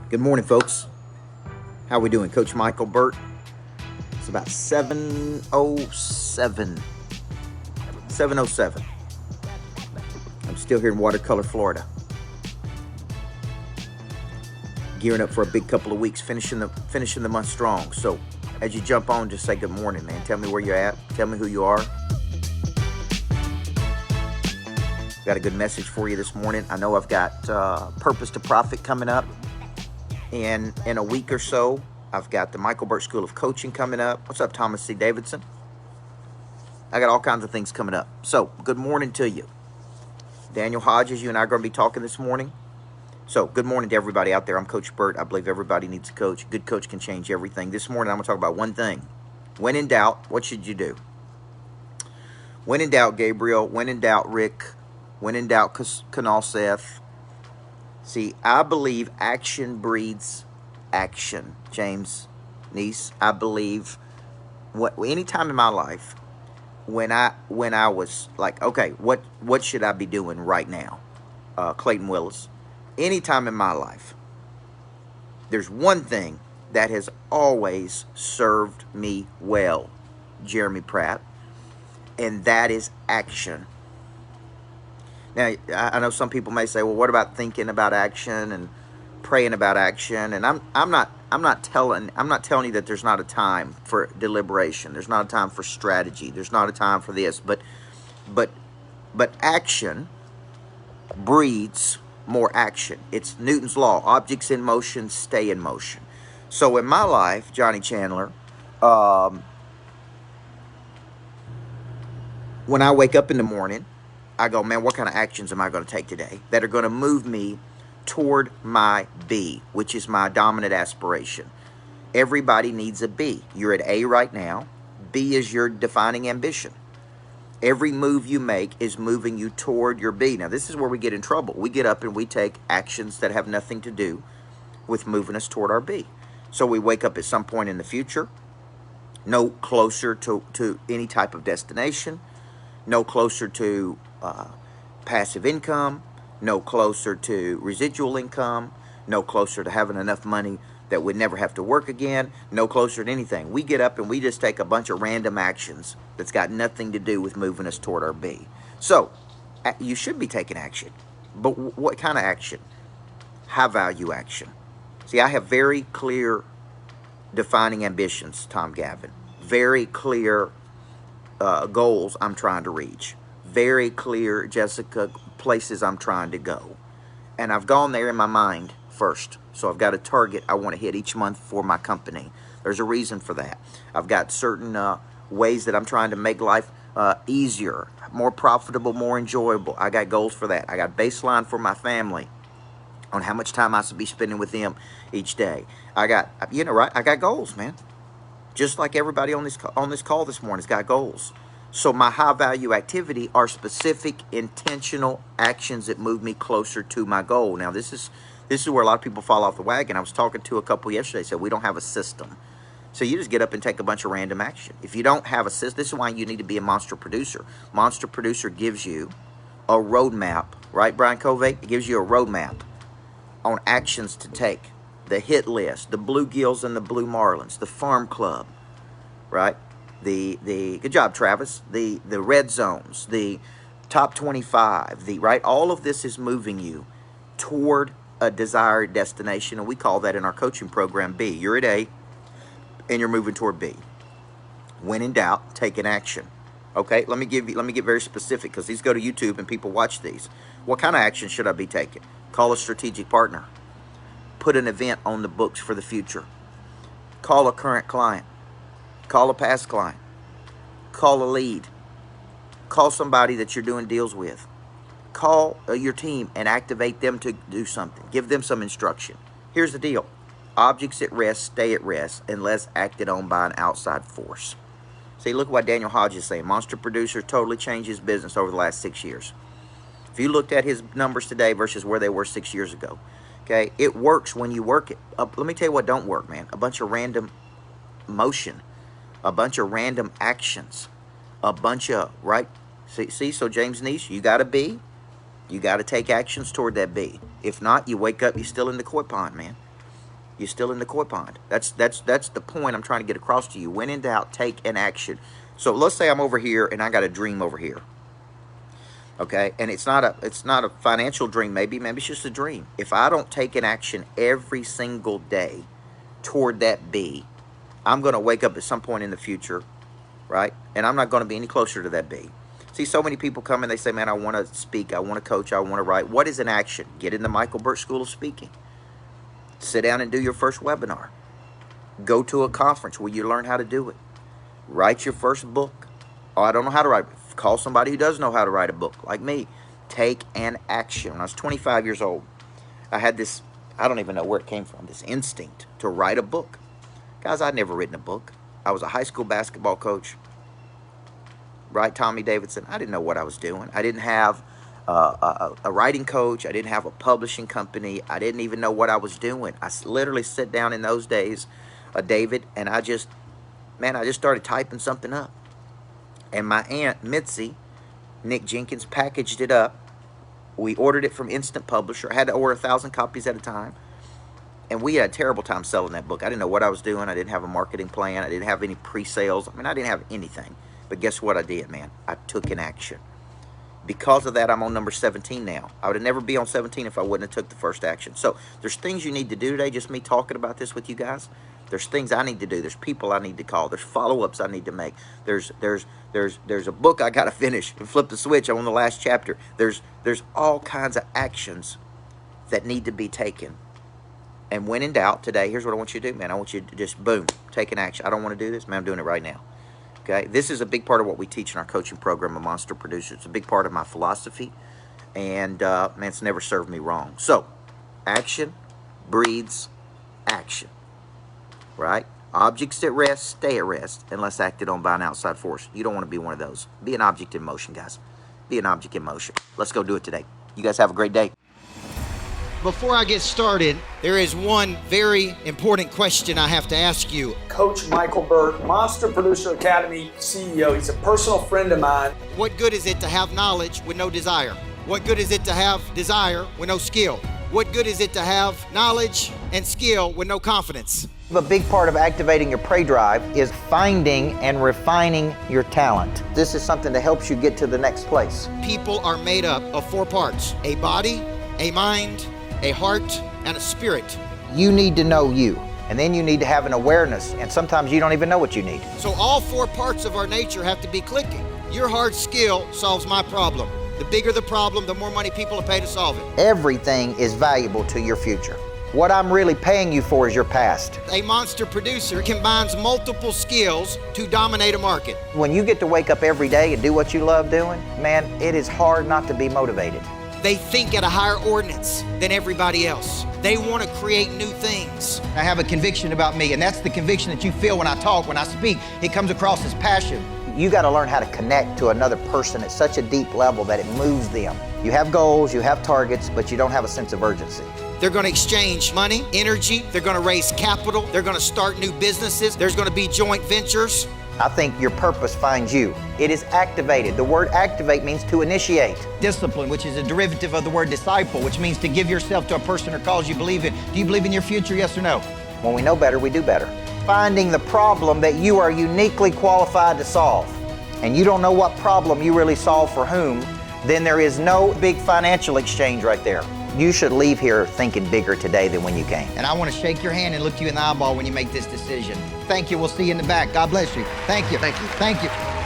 Good morning, folks. How we doing? Coach Michael Burt. It's about 7:07. 7:07. I'm still here in Watercolor, Florida. Gearing up for a big couple of weeks, finishing the month strong. So as you jump on, just say good morning, man. Tell me where you're at. Tell me who you are. Got a good message for you this morning. I know I've got Purpose to Profit coming up in a week or so. I've got the Michael Burt School of Coaching coming up. What's up, Thomas C. Davidson? I got all kinds of things coming up. So, good morning to you. Daniel Hodges, you and I are going to be talking this morning. So, good morning to everybody out there. I'm Coach Burt. I believe everybody needs a coach. A good coach can change everything. This morning, I'm going to talk about one thing. When in doubt, what should you do? When in doubt, Gabriel. When in doubt, Rick. When in doubt, Kanal Seth. See, I believe action breeds action. James Niece, I believe any time in my life when I was like, okay, what should I be doing right now? Clayton Willis. Any time in my life, there's one thing that has always served me well, Jeremy Pratt, and that is action. Now, I know some people may say, well, what about thinking about action and praying about action? And I'm not telling you that there's not a time for deliberation. There's not a time for strategy. There's not a time for this. But action breeds more action. It's Newton's law. Objects in motion stay in motion. So in my life, Johnny Chandler, when I wake up in the morning, I go, man, what kind of actions am I going to take today that are going to move me toward my B, which is my dominant aspiration? Everybody needs a B. You're at A right now. B is your defining ambition. Every move you make is moving you toward your B. Now, this is where we get in trouble. We get up and we take actions that have nothing to do with moving us toward our B. So we wake up at some point in the future, no closer to any type of destination, no closer to passive income, no closer to residual income, no closer to having enough money that we'd never have to work again, no closer to anything. We get up and we just take a bunch of random actions that's got nothing to do with moving us toward our B. So, you should be taking action. But what kind of action? High value action. See, I have very clear defining ambitions, Tom Gavin. Very clear goals I'm trying to reach. Very clear, Jessica, places I'm trying to go. And I've gone there in my mind first. So I've got a target I want to hit each month for my company. There's a reason for that. I've got certain ways that I'm trying to make life easier, more profitable, more enjoyable. I got goals for that. I got baseline for my family on how much time I should be spending with them each day. I got, right? I got goals, man. Just like everybody on this call this morning has got goals. So my high-value activity are specific, intentional actions that move me closer to my goal. Now, this is where a lot of people fall off the wagon. I was talking to a couple yesterday, said we don't have a system. So you just get up and take a bunch of random action. If you don't have a system, this is why you need to be a monster producer. Monster producer gives you a roadmap, right, Brian Covey? It gives you a roadmap on actions to take. The hit list, the bluegills and the blue marlins, the farm club, right? The good job, Travis. The red zones, the top 25, right? All of this is moving you toward a desired destination, and we call that in our coaching program B. You're at A, and you're moving toward B. When in doubt, take an action. Okay, let me get very specific because these go to YouTube and people watch these. What kind of action should I be taking? Call a strategic partner. Put an event on the books for the future. Call a current client. Call a past client. Call a lead. Call somebody that you're doing deals with. Call your team and activate them to do something. Give them some instruction. Here's the deal. Objects at rest stay at rest unless acted on by an outside force. See, look what Daniel Hodges is saying. Monster producer totally changed his business over the last 6 years. If you looked at his numbers today versus where they were 6 years ago, okay, it works when you work it. Let me tell you what don't work, man. A bunch of random motion. A bunch of random actions, a bunch of, right? See, so James Niece, you got to be, you got to take actions toward that B. If not, you wake up, you're still in the koi pond, man. you're still in the koi pond. That's the point I'm trying to get across to you. When in doubt, take an action. So let's say I'm over here and I got a dream over here. Okay, and it's not a financial dream. Maybe it's just a dream. If I don't take an action every single day toward that B, I'm going to wake up at some point in the future, right? And I'm not going to be any closer to that B. See, so many people come and they say, man, I want to speak, I want to coach, I want to write. What is an action? Get in the Michael Burt School of Speaking. Sit down and do your first webinar. Go to a conference where you learn how to do it. Write your first book. Oh, I don't know how to write. Call somebody who does know how to write a book, like me. Take an action. When I was 25 years old, I had this, I don't even know where it came from, this instinct to write a book. Guys, I'd never written a book. I was a high school basketball coach. Right, Tommy Davidson. I didn't know what I was doing. I didn't have a writing coach. I didn't have a publishing company. I didn't even know what I was doing. I literally sit down in those days, David, and I just started typing something up. And my aunt, Mitzi, Nick Jenkins, packaged it up. We ordered it from Instant Publisher. I had to order 1,000 copies at a time. And we had a terrible time selling that book. I didn't know what I was doing. I didn't have a marketing plan. I didn't have any pre-sales. I mean, I didn't have anything. But guess what I did, man? I took an action. Because of that, I'm on number 17 now. I would have never be on 17 if I wouldn't have took the first action. So there's things you need to do today, just me talking about this with you guys. There's things I need to do. There's people I need to call. There's follow-ups I need to make. There's a book I got to finish and flip the switch. I'm on the last chapter. There's all kinds of actions that need to be taken. And when in doubt today, here's what I want you to do, man. I want you to just, boom, take an action. I don't want to do this, man. I'm doing it right now. Okay, this is a big part of what we teach in our coaching program, A Monster Producer. It's a big part of my philosophy, and man, it's never served me wrong. So, action breeds action, right? Objects at rest stay at rest unless acted on by an outside force. You don't want to be one of those. Be an object in motion, guys. Be an object in motion. Let's go do it today. You guys have a great day. Before I get started, there is one very important question I have to ask you. Coach Michael Burt, Monster Producer Academy CEO. He's a personal friend of mine. What good is it to have knowledge with no desire? What good is it to have desire with no skill? What good is it to have knowledge and skill with no confidence? A big part of activating your prey drive is finding and refining your talent. This is something that helps you get to the next place. People are made up of 4 parts: a body, a mind, a heart, and a spirit. You need to know you, and then you need to have an awareness, and sometimes you don't even know what you need. So all 4 parts of our nature have to be clicking. Your hard skill solves my problem. The bigger the problem, the more money people will pay to solve it. Everything is valuable to your future. What I'm really paying you for is your past. A monster producer combines multiple skills to dominate a market. When you get to wake up every day and do what you love doing, man, it is hard not to be motivated. They think at a higher ordinance than everybody else. They want to create new things. I have a conviction about me, and that's the conviction that you feel when I talk, when I speak. It comes across as passion. You got to learn how to connect to another person at such a deep level that it moves them. You have goals, you have targets, but you don't have a sense of urgency. They're going to exchange money, energy. They're going to raise capital. They're going to start new businesses. There's going to be joint ventures. I think your purpose finds you. It is activated. The word activate means to initiate. Discipline, which is a derivative of the word disciple, which means to give yourself to a person or cause you believe in. Do you believe in your future, yes or no? When we know better, we do better. Finding the problem that you are uniquely qualified to solve, and you don't know what problem you really solve for whom, then there is no big financial exchange right there. You should leave here thinking bigger today than when you came. And I want to shake your hand and look you in the eyeball when you make this decision. Thank you. We'll see you in the back. God bless you. Thank you. Thank you. Thank you.